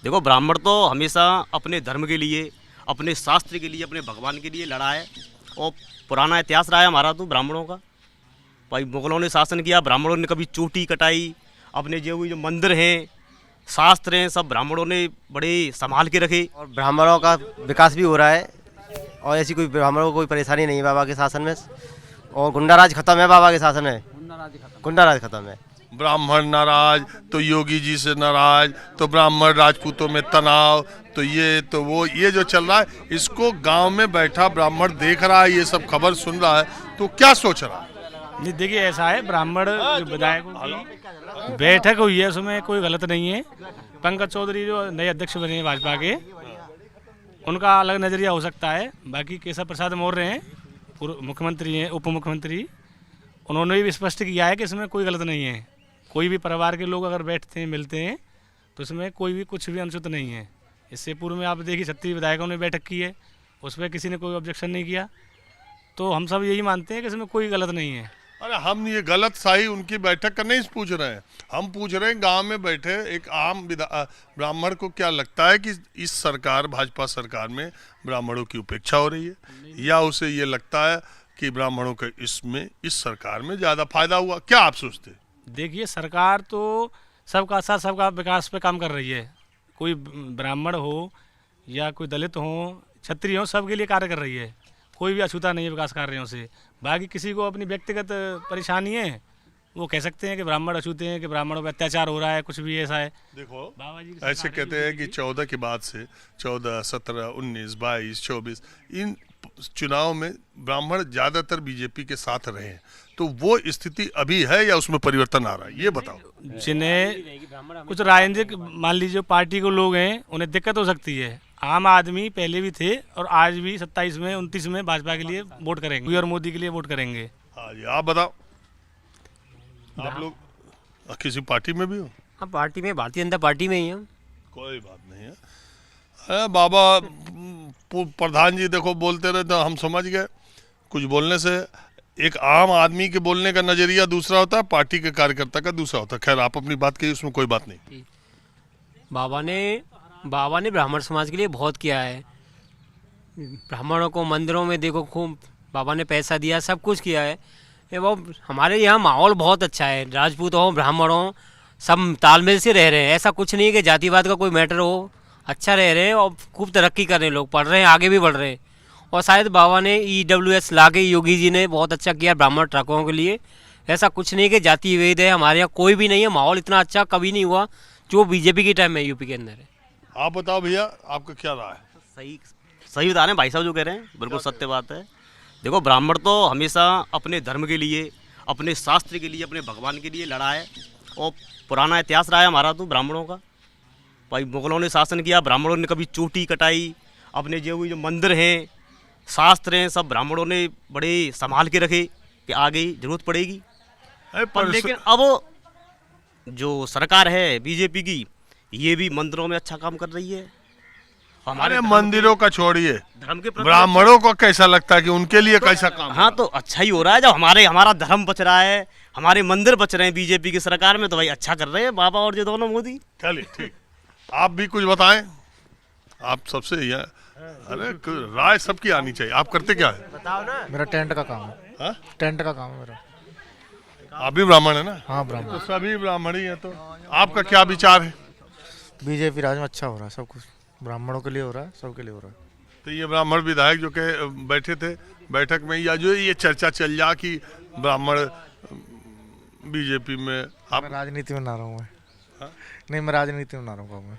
देखो, ब्राह्मण तो हमेशा अपने धर्म के लिए, अपने शास्त्र के लिए, अपने भगवान के लिए लड़ा है। और पुराना इतिहास रहा है हमारा तो ब्राह्मणों का। भाई मुगलों ने शासन किया, ब्राह्मणों ने कभी चोटी कटाई। अपने जो मंदिर हैं, शास्त्र हैं, सब ब्राह्मणों ने बड़े संभाल के रखे। और ब्राह्मणों का विकास भी हो रहा है और ऐसी कोई ब्राह्मणों को कोई परेशानी नहीं है बाबा के शासन में। और गुंडा राज खत्म है बाबा के शासन में, गुंडा राज खत्म है। ब्राह्मण नाराज तो योगी जी से नाराज, तो ब्राह्मण राजपूतों में तनाव, तो ये तो वो, ये जो चल रहा है इसको गांव में बैठा ब्राह्मण देख रहा है, ये सब खबर सुन रहा है, तो क्या सोच रहा है? नहीं, देखिए ऐसा है, ब्राह्मण जो विधायकों की बैठक हुई है उसमें कोई गलत नहीं है। पंकज चौधरी जो नए अध्यक्ष बने हैं भाजपा के, उनका अलग नज़रिया हो सकता है। बाकी केशव प्रसाद मौर्य हैं, पूर्व मुख्यमंत्री हैं, उप मुख्यमंत्री, उन्होंने भी स्पष्ट किया है कि इसमें कोई गलत नहीं है। कोई भी परिवार के लोग अगर बैठते हैं, मिलते हैं, तो इसमें कोई भी कुछ भी अनुचित नहीं है। इससे पूर्व में आप देखिए 36 विधायकों ने बैठक की है, उसमें किसी ने कोई ऑब्जेक्शन नहीं किया। तो हम सब यही मानते हैं कि इसमें कोई गलत नहीं है। अरे हम ये गलत सही उनकी बैठक का नहीं पूछ रहे हैं, हम पूछ रहे हैं गांव में बैठे एक आम ब्राह्मण को क्या लगता है कि इस सरकार, भाजपा सरकार में ब्राह्मणों की उपेक्षा हो रही है, या उसे ये लगता है कि ब्राह्मणों के इसमें इस सरकार में ज़्यादा फायदा हुआ? क्या आप सोचते हैं? देखिए, सरकार तो सबका साथ सबका विकास पे काम कर रही है। कोई ब्राह्मण हो या कोई दलित हो, क्षत्रिय हो, सबके लिए कार्य कर रही है। कोई भी अछूता नहीं है विकास कार्यों से। बाकी किसी को अपनी व्यक्तिगत परेशानी है, वो कह सकते हैं कि ब्राह्मण अछूते हैं, कि ब्राह्मणों पर अत्याचार हो रहा है, कुछ भी ऐसा है। देखो, बाबा जी ऐसे कहते हैं कि 14 के बाद से 14, 17, 19, 22, 24 इन चुनाव में ब्राह्मण ज्यादातर बीजेपी के साथ रहे हैं, तो वो स्थिति अभी है या उसमें परिवर्तन आ रहा है, ये बताओ। जिन्हें कुछ राजनीतिक, मान लीजिए पार्टी को लोग हैं, उन्हें दिक्कत हो सकती है। आम आदमी पहले भी थे और आज भी 27 में 29 में भाजपा के लिए वोट करेंगे और मोदी के लिए वोट करेंगे। हाँ जी, आप बताओ, आप लोग किसी पार्टी में भी हो? हाँ, पार्टी में, भारतीय जनता पार्टी में ही हम। कोई बात नहीं है। अरे बाबा प्रधान जी देखो बोलते रहे तो हम समझ गए। कुछ बोलने से एक आम आदमी के बोलने का नजरिया दूसरा होता है, पार्टी के कार्यकर्ता का दूसरा होता है। खैर, आप अपनी बात कही, उसमें कोई बात नहीं। बाबा ने ब्राह्मण समाज के लिए बहुत किया है। ब्राह्मणों को मंदिरों में देखो खूब बाबा ने पैसा दिया, सब कुछ किया है। ये वो हमारे यहाँ माहौल बहुत अच्छा है, राजपूत हो ब्राह्मण हो सब तालमेल से रह रहे हैं। ऐसा कुछ नहीं है कि जातिवाद का कोई मैटर हो, अच्छा रह रहे हैं और खूब तरक्की कर रहे हैं, लोग पढ़ रहे हैं, आगे भी बढ़ रहे हैं। और शायद बाबा ने EWS ला के, योगी जी ने बहुत अच्छा किया ब्राह्मण ट्रकों के लिए। ऐसा कुछ नहीं कि जाति भेद है, हमारे यहाँ कोई भी नहीं है। माहौल इतना अच्छा कभी नहीं हुआ जो बीजेपी के टाइम में यूपी के अंदर है। आप बताओ भैया, आपका क्या राय है? सही बता रहे हैं भाई साहब जो कह रहे हैं, बिल्कुल सत्य बात है। देखो, ब्राह्मण तो हमेशा अपने धर्म के लिए, अपने शास्त्र के लिए, अपने भगवान के लिए लड़ा है। और पुराना इतिहास रहा है हमारा तो ब्राह्मणों का। भाई मुगलों ने शासन किया, ब्राह्मणों ने कभी चोटी कटाई। अपने जो मंदिर हैं, शास्त्र हैं, सब ब्राह्मणों ने बड़े संभाल के रखे कि आगे जरूरत पड़ेगी। पर लेकिन अब जो सरकार है बीजेपी की, ये भी मंदिरों में अच्छा काम कर रही है। हमारे मंदिरों का छोड़िए, धर्म के ब्राह्मणों को कैसा लगता है कि उनके लिए कैसा काम? हाँ, तो अच्छा ही हो रहा है। जब हमारा धर्म बच रहा है, हमारे मंदिर बच रहे हैं बीजेपी की सरकार में, तो भाई अच्छा कर रहे हैं बाबा और ये दोनों मोदी। चलिए ठीक, आप भी कुछ बताएं। आप सबसे अरे राय सबकी आनी चाहिए। आप करते क्या है? बताओ ना। मेरा टेंट का काम है। हाँ? टेंट का काम है मेरा। आप भी ब्राह्मण है ना? हाँ, ब्राह्मण। तो सभी ब्राह्मण ही है, तो आपका क्या विचार है? बीजेपी राज में अच्छा हो रहा है, सब कुछ ब्राह्मणों के लिए हो रहा है, सबके लिए हो रहा है। तो ये ब्राह्मण विधायक जो के बैठे थे बैठक में, या जो ये चर्चा चल जा कि ब्राह्मण बीजेपी में, आप? मैं राजनीति में ना रहा हूँ मैं। नहीं, मैं राजनीति में ना रहूँगा मैं।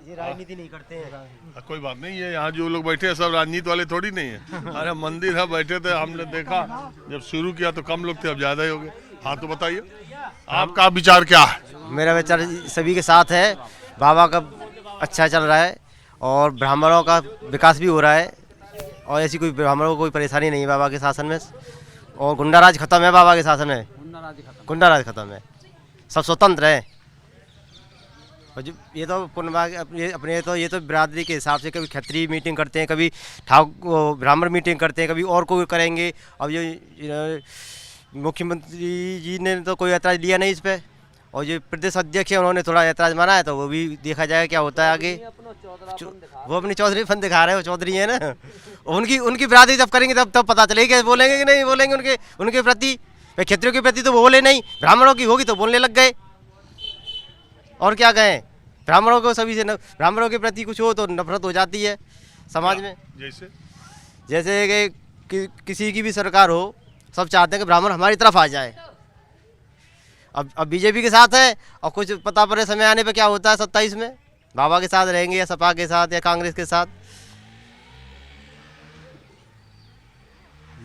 ये राजनीति नहीं करते हैं। कोई बात नहीं है, यहाँ जो लोग बैठे हैं सब राजनीति वाले थोड़ी नहीं है। अरे मंदिर है, बैठे थे, हमने देखा जब शुरू किया तो कम लोग थे, अब ज्यादा ही हो गए। हाँ, तो बताइए आपका विचार क्या है? मेरा विचार सभी के साथ है। बाबा का अच्छा चल रहा है और ब्राह्मणों का विकास भी हो रहा है और ऐसी कोई ब्राह्मणों को कोई परेशानी नहीं है बाबा के शासन में। और गुंडा राज खत्म है बाबा के शासन में, गुंडा राज खत्म है, सब स्वतंत्र है। और ये तो अपने तो ये तो बिरादरी के हिसाब से कभी क्षत्रिय मीटिंग करते हैं, कभी ब्राह्मण मीटिंग करते हैं, कभी और कोई करेंगे। अब ये मुख्यमंत्री जी ने तो कोई ऐतराज लिया नहीं इस पर, और जो प्रदेश अध्यक्ष है उन्होंने थोड़ा ऐतराज माना है, तो वो भी देखा जाएगा क्या होता है आगे। वो अपनी चौधरी फन दिखा रहे हैं, वो चौधरी है ना, उनकी बिरादरी जब करेंगे तब पता चलेगा कि बोलेंगे कि नहीं बोलेंगे उनके प्रति। भाई क्षत्रियों के प्रति तो वो बोले नहीं, ब्राह्मणों की होगी तो बोलने लग गए, और क्या कहें। ब्राह्मणों को सभी से ब्राह्मणों के प्रति कुछ हो तो नफरत हो जाती है समाज में। जैसे कि किसी की भी सरकार हो, सब चाहते हैं कि ब्राह्मण हमारी तरफ आ जाए। अब बीजेपी के साथ है, और कुछ पता पड़े समय आने पे क्या होता है 27 में, बाबा के साथ रहेंगे या सपा के साथ या कांग्रेस के साथ।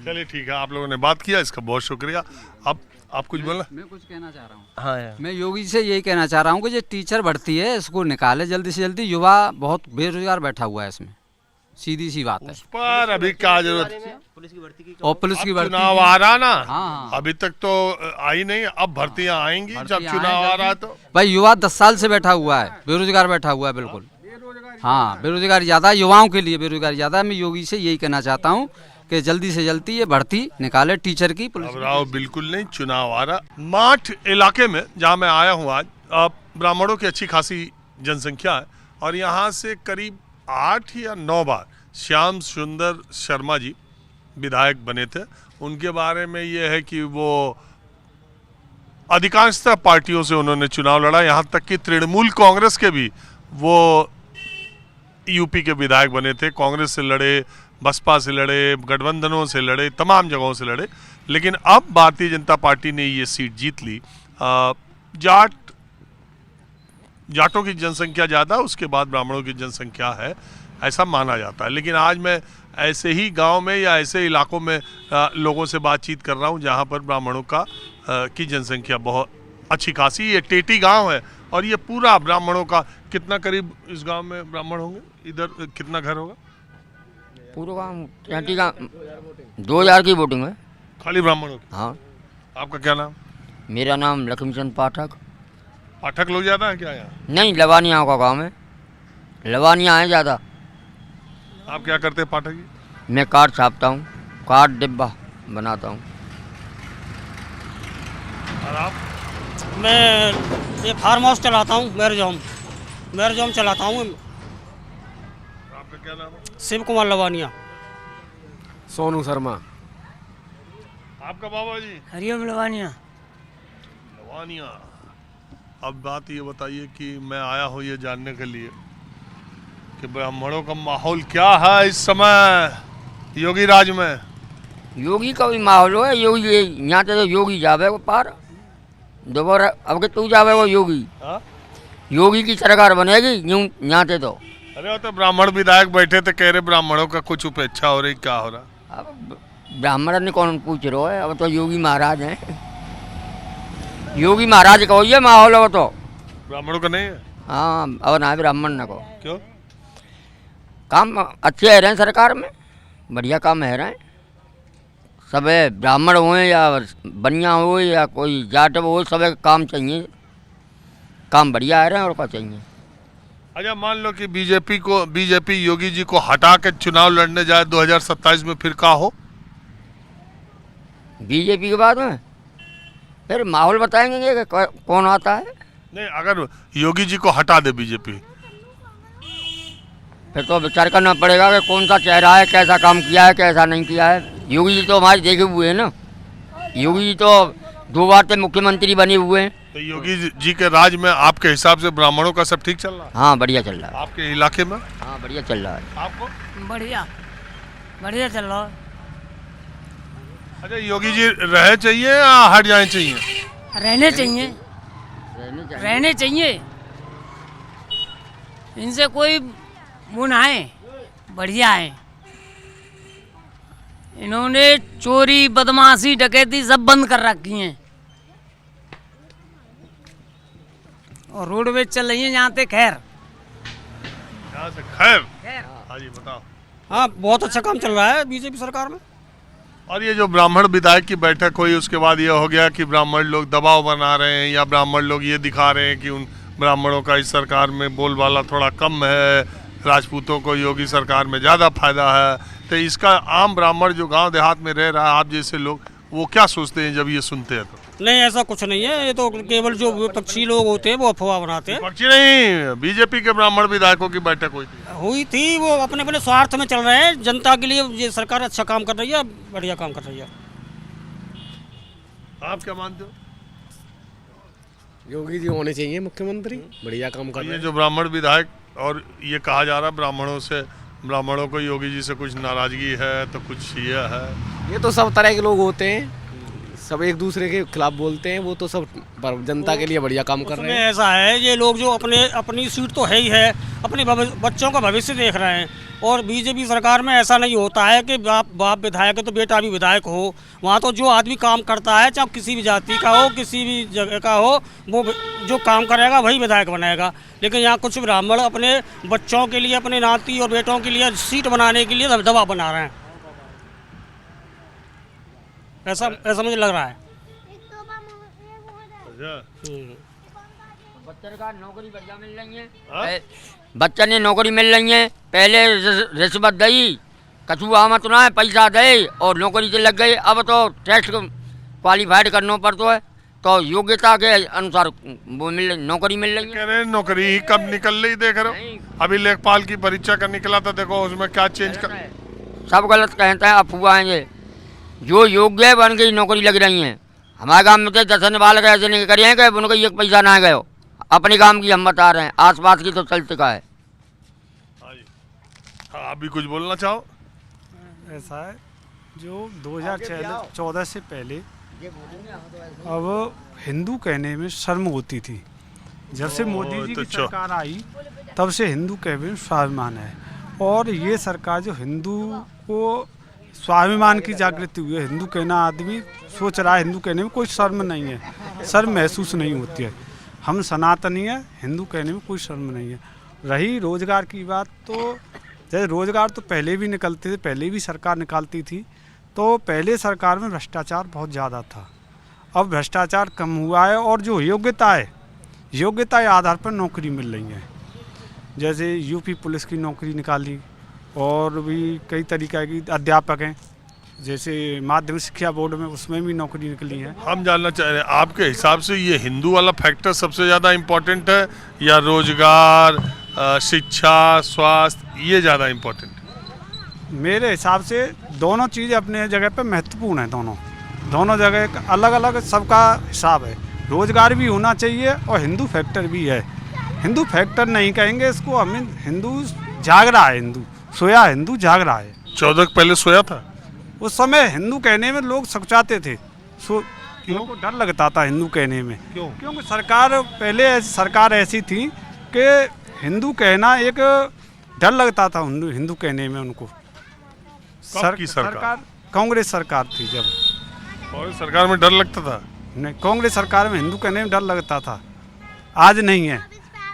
चलिए ठीक है, आप लोगों ने बात किया, इसका बहुत शुक्रिया। अब आप कुछ बोलना? मैं कुछ कहना चाह रहा हूँ। हाँ, मैं योगी से यही कहना चाह रहा हूँ कि जो टीचर भर्ती है इसको निकाले जल्दी से जल्दी। युवा बहुत बेरोजगार बैठा हुआ है इसमें, सीधी सी बात है। उस पर अभी क्या जरूरत है? और पुलिस की भर्ती चुनाव आ रहा ना, हाँ। अभी तक तो आई नहीं, अब भर्तियां आएंगी जब चुनाव आ रहा है। तो भाई युवा 10 साल से बैठा हुआ है, बेरोजगार बैठा हुआ है बिल्कुल। हाँ, बेरोजगारी ज़्यादा है, युवाओं के लिए बेरोजगारी ज़्यादा है। मैं योगी से यही कहना चाहता हूँ कि जल्दी से जल्दी ये भर्ती निकाले टीचर की, पुलिस की। घबराओ बिल्कुल नहीं, चुनाव आ रहा। माठ इलाके में जहाँ मैं आया हूँ आज, ब्राह्मणों की अच्छी खासी जनसंख्या है, और यहाँ से करीब 8 या 9 बार श्याम सुंदर शर्मा जी विधायक बने थे। उनके बारे में ये है कि वो अधिकांशतः पार्टियों से उन्होंने चुनाव लड़ा, यहाँ तक कि तृणमूल कांग्रेस के भी वो यूपी के विधायक बने थे। कांग्रेस से लड़े, बसपा से लड़े, गठबंधनों से लड़े, तमाम जगहों से लड़े, लेकिन अब भारतीय जनता पार्टी ने ये सीट जीत ली। जाटों की जनसंख्या ज़्यादा, उसके बाद ब्राह्मणों की जनसंख्या है, ऐसा माना जाता है। लेकिन आज मैं ऐसे ही गांव में या ऐसे इलाकों में लोगों से बातचीत कर रहा हूं जहां पर ब्राह्मणों की जनसंख्या बहुत अच्छी खासी। ये टेटी गांव है, और ये पूरा ब्राह्मणों का, कितना करीब इस गांव में ब्राह्मण होंगे? इधर कितना घर होगा? पूरा गाँव टेटी का 2000 की वोटिंग है, खाली ब्राह्मणों की? हाँ। आपका क्या नाम? मेरा नाम लक्ष्मीचंद पाठक। पाठक लोग ज़्यादा है क्या यहाँ? नहीं, लवानिया का गाँव है, लवानिया है ज़्यादा। आप क्या करते हैं पाठक जी? मैं कार्ड छापता हूँ, कार्ड डिब्बा बनाता हूँ। और आप? मैं ये फार्म हाउस चलाता हूँ, मैरिज होम चलाता हूँ। आपका क्या नाम है? शिव कुमार लवानिया। सोनू शर्मा। आपका बाबा जी? हरिओम लवानिया। लवानिया। अब बात ये बताइए कि मैं आया हूँ ये जानने के लिए कि ब्राह्मणों का माहौल क्या है इस समय योगी राज में। योगी का भी माहौल है, योगी यहाँ तो योगी जावे वो पार दोबारा, अब के तू जावे वो योगी। हाँ? योगी की सरकार बनेगी यूँ यहाँ से तो। अरे वो तो ब्राह्मण विधायक बैठे थे, कह रहे ब्राह्मणों का कुछ उपेक्षा हो रही, क्या हो रहा? अब ब्राह्मण ने कौन पूछ रहा है, अब तो योगी महाराज हैं। योगी महाराज का ये माहौल है, वो तो ब्राह्मणों का नहीं है। हाँ, अब ना ब्राह्मण न को क्यों? काम अच्छे है रहे हैं सरकार में, बढ़िया काम है रहे हैं सब। ब्राह्मण हो या बनिया हो या कोई जाट हो, सब काम चाहिए, काम बढ़िया है रहे हैं, और क्या चाहिए। अच्छा, मान लो कि बीजेपी योगी जी को हटा के चुनाव लड़ने जाए 2027 में, फिर क्या हो? बीजेपी के बाद में फिर माहौल बताएंगे कि कौन आता है। नहीं, अगर योगी जी को हटा दे बीजेपी, फिर तो विचार करना पड़ेगा कि कौन सा चेहरा है, कैसा काम किया है, कैसा नहीं किया है। योगी जी तो हमारे देखे हुए हैं ना, योगी जी तो 2 बार से मुख्यमंत्री बने हुए हैं। तो योगी जी के राज में आपके हिसाब से ब्राह्मणों का सब ठीक चल रहा है? हाँ, बढ़िया चल रहा है। आपके इलाके में? हाँ, बढ़िया चल रहा है। आपको? बढ़िया चल रहा है। अच्छा, योगी जी रहे चाहिए या हट जाए चाहिए? रहने चाहिए, इनसे कोई वो ना है, बढ़िया है। इन्होंने चोरी, बदमाशी, डकैती सब बंद कर रखी हैं, और रोडवेज चल रही है यहाँ से। खैर यहाँ से खैर। हाँ जी, बताओ। हाँ, बहुत अच्छा काम चल रहा है बीजेपी सरकार में। और ये जो ब्राह्मण विधायक की बैठक हुई, उसके बाद ये हो गया कि ब्राह्मण लोग दबाव बना रहे हैं, या ब्राह्मण लोग ये दिखा रहे हैं कि उन ब्राह्मणों का इस सरकार में बोलबाला थोड़ा कम है, राजपूतों को योगी सरकार में ज़्यादा फायदा है। तो इसका आम ब्राह्मण जो गांव देहात में रह रहा है, आप जैसे लोग, वो क्या सोचते हैं जब ये सुनते हैं? तो नहीं ऐसा कुछ नहीं है, ये तो केवल जो विपक्षी लोग होते हैं वो अफवाह बनाते हैं। विपक्षी नहीं, बीजेपी के ब्राह्मण विधायकों की बैठक हुई थी, वो अपने अपने स्वार्थ में चल रहे हैं। जनता के लिए ये सरकार अच्छा काम कर रही है, बढ़िया काम कर रही है। आप क्या मानते हो? योगी जी होने चाहिए मुख्यमंत्री, बढ़िया काम कर रहे ये हैं। जो ब्राह्मण विधायक, और ये कहा जा रहा है ब्राह्मणों को योगी जी से कुछ नाराजगी है तो कुछ ये है। ये तो सब तरह के लोग होते हैं, सब एक दूसरे के खिलाफ बोलते हैं, वो तो सब जनता के लिए बढ़िया काम कर रहे हैं। ऐसा है, ये लोग जो अपनी सीट तो है ही है, अपने बच्चों का भविष्य देख रहे हैं। और बीजेपी सरकार में ऐसा नहीं होता है कि बाप विधायक है तो बेटा भी विधायक हो। वहाँ तो जो आदमी काम करता है, चाहे किसी भी जाति का हो, किसी भी जगह का हो, वो जो काम करेगा वही विधायक बनाएगा। लेकिन यहाँ कुछ ब्राह्मण अपने बच्चों के लिए, अपने नाती और बेटों के लिए सीट बनाने के लिए दबाव बना रहे हैं। ऐसा मुझे लग रहा है। बच्चन का नौकरी बढ़िया मिल रही है, बच्चन ने नौकरी मिल रही है। पहले रिश्वत दई, कछुआ मत ना है, पैसा दे और नौकरी से लग गई। अब तो टेस्ट क्वालिफाइड करना पड़ता है, तो योग्यता के अनुसार वो नौकरी मिल रही है। कह रहे हैं नौकरी ही कब निकल रही, देख रहे हो अभी लेखपाल की परीक्षा का निकला था, देखो उसमें क्या चेंज कर। सब गलत कहते हैं, अफवाह हैं ये। जो योग्य बन गई नौकरी लग रही है। हमारे गांव में तो 10 बालक ऐसे नहीं करे हैं कि उनको एक पैसा ना गए। अपने काम की हम बता रहे हैं, आसपास की तो चल चुका है। आप भी कुछ बोलना चाहो? ऐसा है, जो 2014 से पहले अब हिंदू कहने में शर्म होती थी। जब से मोदी जी की सरकार आई तब से हिंदू कहने में स्वाभिमान है। और ये सरकार जो हिंदू को स्वाभिमान की जागृति हुई है, हिंदू कहना आदमी सोच रहा है, हिंदू कहने में कोई शर्म नहीं है, शर्म महसूस नहीं होती है। हम सनातनी है, हिंदू कहने में कोई शर्म नहीं है। रही रोजगार की बात, तो जैसे रोजगार तो पहले भी निकलते थे, पहले भी सरकार निकालती थी। तो पहले सरकार में भ्रष्टाचार बहुत ज़्यादा था, अब भ्रष्टाचार कम हुआ है। और जो योग्यता है, योग्यता के आधार पर नौकरी मिल रही है। जैसे यूपी पुलिस की नौकरी निकाली, और भी कई तरीक़े की अध्यापक हैं, जैसे माध्यमिक शिक्षा बोर्ड में, उसमें भी नौकरी निकली है। हम जानना चाह रहे हैं आपके हिसाब से ये हिंदू वाला फैक्टर सबसे ज़्यादा इम्पोर्टेंट है या रोजगार, शिक्षा, स्वास्थ्य, ये ज़्यादा इम्पोर्टेंट है? मेरे हिसाब से दोनों चीज़ें अपने जगह पे महत्वपूर्ण हैं। दोनों जगह अलग अलग सबका हिसाब है। रोजगार भी होना चाहिए और हिंदू फैक्टर भी है। हिंदू फैक्टर नहीं कहेंगे इसको, हमें हिंदू जाग रहा है, हिंदू सोया, हिंदू जाग रहा है। 14 पहले सोया था? उस समय हिंदू कहने में लोग सकचाते थे, लोगों को डर लगता था हिंदू कहने में। क्योंकि सरकार ऐसी थी कि हिंदू कहना एक डर लगता था हिंदू कहने में उनको। सरकार कांग्रेस सरकार थी जब। कांग्रेस सरकार में डर लगता था? नहीं, कांग्रेस सरकार में हिंदू कहने में डर लगता था, आज नहीं है।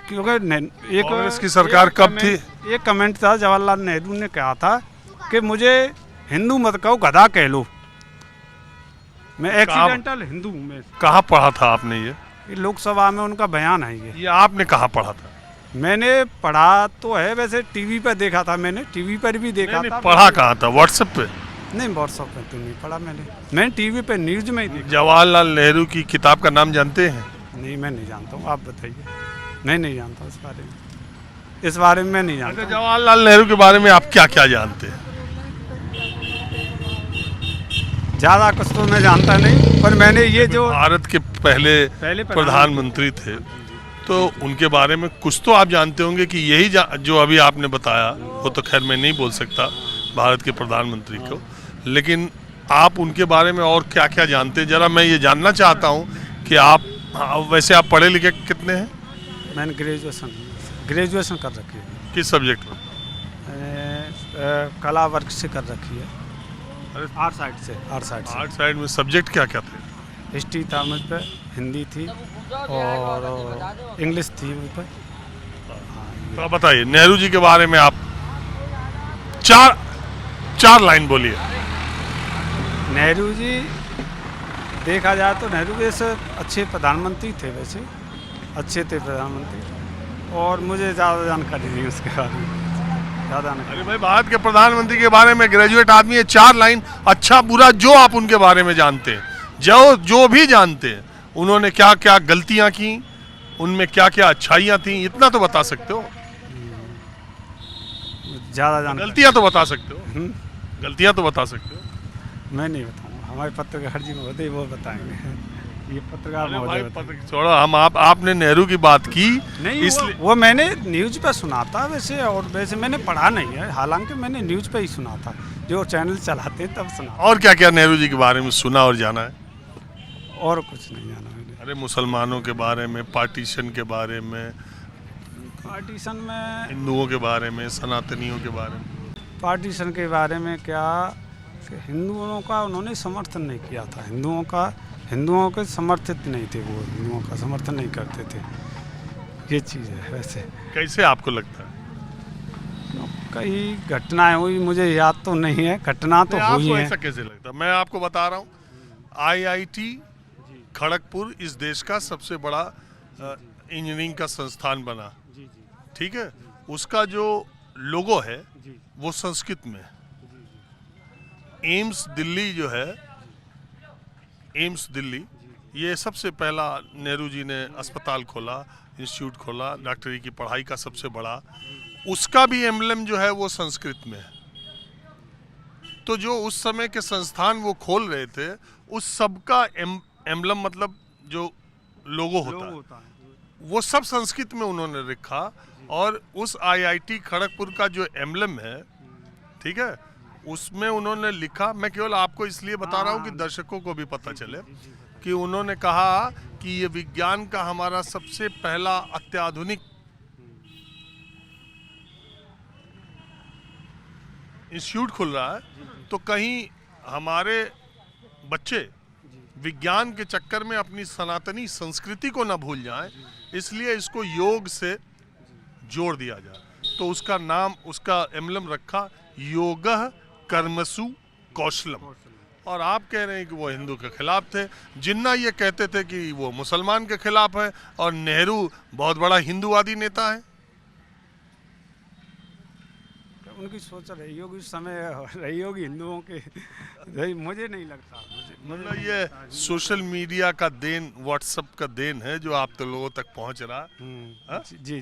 क्योंकि एक कांग्रेस की सरकार कब थी? एक कमेंट था, जवाहरलाल नेहरू ने कहा था कि मुझे हिंदू मत कहो, गधा कह लो, मैं एक्सीडेंटल हिंदू हूँ। मैं कहाँ पढ़ा था आपने ये? लोकसभा में उनका बयान है ये आपने कहाँ पढ़ा था? मैंने पढ़ा तो है, वैसे टीवी पर देखा था, मैंने टीवी पर भी देखा था। पढ़ा कहाँ था? व्हाट्सएप पे? नहीं, व्हाट्सएप पे तो नहीं पढ़ा मैंने टीवी पे न्यूज में ही देखा। जवाहरलाल नेहरू की किताब का नाम जानते हैं? नहीं, मैं नहीं जानता हूँ, आप बताइए। नहीं जानता इस बारे में मैं नहीं जानता। जवाहरलाल नेहरू के बारे में आप क्या क्या जानते हैं? ज़्यादा कुछ तो मैं जानता नहीं, पर मैंने ये जो भारत के पहले प्रधानमंत्री थे, तो उनके बारे में कुछ तो आप जानते होंगे कि यही जो अभी आपने बताया, वो तो खैर मैं नहीं बोल सकता भारत के प्रधानमंत्री को, लेकिन आप उनके बारे में और क्या क्या जानते हैं, जरा मैं ये जानना चाहता हूँ कि आप वैसे आप पढ़े लिखे कितने हैं? मैंने ग्रेजुएशन कर रखी है। किस सब्जेक्ट में? कला वर्ग से कर रखी है, आर्ट साइड में। सब्जेक्ट क्या क्या थे? हिस्ट्री था मुझ पर, हिंदी थी और इंग्लिश थी मुझ पर। तो आप बताइए नेहरू जी के बारे में, आप चार लाइन बोलिए। नेहरू जी देखा जाए तो नेहरू वैसे अच्छे प्रधानमंत्री थे, वैसे अच्छे थे प्रधानमंत्री, और मुझे ज़्यादा जानकारी नहीं उसके बारे में, ज़्यादा नहीं। अरे भाई, भारत के प्रधानमंत्री के बारे में ग्रेजुएट आदमी है, 4 लाइन अच्छा बुरा जो आप उनके बारे में जानते हैं जो भी जानते हैं उन्होंने क्या क्या गलतियां की, उनमें क्या क्या अच्छाइयां थी, इतना तो बता सकते हो। ज़्यादा जान गलतियां तो बता सकते हो, गलतियां तो बता सकते हो। मैं नहीं बताऊँगा, हमारे पत्रकार जी महोदय वो बताएंगे। ये पत्रकार अरे महोदय भाई छोड़ो, हम आपने नेहरू की बात की, नहीं, इसलिए वो मैंने न्यूज़ पे सुना था वैसे, और वैसे मैंने पढ़ा नहीं है, हालांकि मैंने न्यूज़ पे ही सुना था, जो चैनल चलाते हैं तब सुना। और क्या क्या नेहरू जी के बारे में सुना और जाना है? और कुछ नहीं जाना मैंने। अरे मुसलमानों के बारे में, पार्टीशन के बारे में, पार्टीशन में, हिंदुओं के बारे में, सनातनियों के बारे में। पार्टीशन के बारे में क्या कि हिंदुओं का उन्होंने समर्थन नहीं किया था, हिंदुओं के समर्थित नहीं थे, वो हिंदुओं का समर्थन नहीं करते थे, ये चीज़ है। वैसे कैसे आपको लगता है? कई घटनाएं हुई, मुझे याद तो नहीं है, घटना तो हुई आपको है। ऐसा कैसे लगता है? मैं आपको बता रहा हूँ, IIT खड़गपुर इस देश का सबसे बड़ा इंजीनियरिंग का संस्थान बना, ठीक है? उसका जो लोगो है वो संस्कृत में है। एम्स दिल्ली जो है, एम्स दिल्ली, ये सबसे पहला नेहरू जी ने अस्पताल खोला, इंस्टीट्यूट खोला, डॉक्टरी की पढ़ाई का सबसे बड़ा, उसका भी एम्बलम जो है वो संस्कृत में है। तो जो उस समय के संस्थान वो खोल रहे थे, उस सब का एम्बलम मतलब जो लोगो होता है वो सब संस्कृत में उन्होंने लिखा, और उस IIT खड़गपुर का जो एम्बलम है, ठीक है, उसमें उन्होंने लिखा, मैं केवल आपको इसलिए बता रहा हूँ कि दर्शकों को भी पता चले, कि उन्होंने कहा कि ये विज्ञान का हमारा सबसे पहला अत्याधुनिक इंस्टीट्यूट खुल रहा है, तो कहीं हमारे बच्चे विज्ञान के चक्कर में अपनी सनातनी संस्कृति को न भूल जाएं, इसलिए इसको योग से जोड़ दिया जाए। तो उसका नाम, उसका एम्बलम रखा योगः कर्मसु कौशलम। और आप कह रहे हैं कि वो हिंदू के खिलाफ थे। जिन्ना ये कहते थे कि वो मुसलमान के खिलाफ है, और नेहरू बहुत बड़ा हिंदूवादी नेता है। उनकी सोच रही होगी, उस समय रही होगी हिंदुओं के, मुझे नहीं लगता। मतलब ये सोशल मीडिया का देन, व्हाट्सएप का देन है जो आप तो लोगों तक पहुंच रहा है। जी जी।